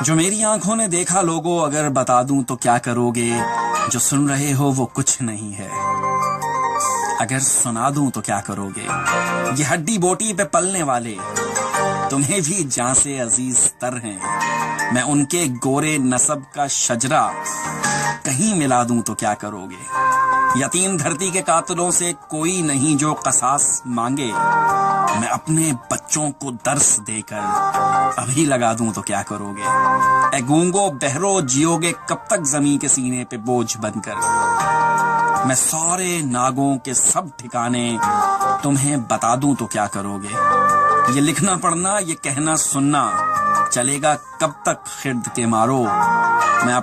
جو میری آنکھوں نے دیکھا لوگوں اگر بتا دوں تو کیا کرو گے؟ جو سن رہے ہو وہ کچھ نہیں ہے، اگر سنا دوں تو کیا کرو گے؟ یہ ہڈی بوٹی پہ پلنے والے تمہیں بھی جان سے عزیز تر ہیں، میں ان کے گورے نسب کا شجرہ کہیں ملا دوں تو کیا کرو گے؟ یتیم دھرتی کے قاتلوں سے کوئی نہیں جو قصاص مانگے، میں اپنے بچوں کو درس دے کر ابھی لگا دوں تو کیا کرو گے؟ اے گونگو بہرو جیو گے کب تک زمین کے سینے پہ بوجھ بن کر؟ میں سارے ناگوں کے سب ٹھکانے تمہیں بتا دوں تو کیا کرو گے؟ یہ لکھنا پڑھنا، یہ کہنا سننا چلے گا کب تک خرد کے مارو؟ میں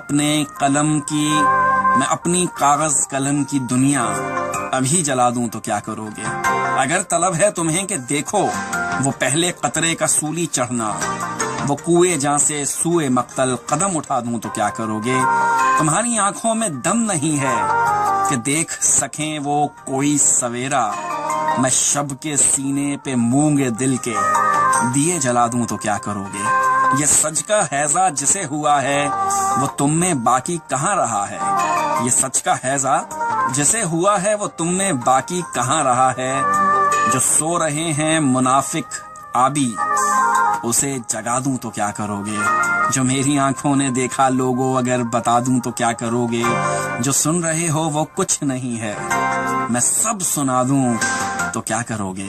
اپنی کاغذ قلم کی دنیا ابھی جلا دوں تو کیا کرو گے؟ اگر طلب ہے تمہیں کہ دیکھو وہ پہلے قطرے کا سولی چڑھنا، وہ کوئے جہاں سے سوئے مقتل قدم اٹھا دوں تو کیا کرو گے؟ تمہاری آنکھوں میں دم نہیں ہے کہ دیکھ سکیں وہ کوئی سویرا، میں شب کے سینے پہ مونگے دل کے دیے جلا دوں تو کیا کرو گے؟ یہ سچ کا ہیضہ جسے ہوا ہے وہ تم میں باقی کہاں رہا ہے؟ یہ سچ کا ہیضہ جسے ہوا ہے وہ تم میں باقی کہاں رہا ہے؟ جو سو رہے ہیں منافق آبی اسے جگا دوں تو کیا کرو گے؟ جو میری آنکھوں نے دیکھا لوگوں اگر بتا دوں تو کیا کرو گے؟ جو سن رہے ہو وہ کچھ نہیں ہے، میں سب سنا دوں تو کیا کرو گے؟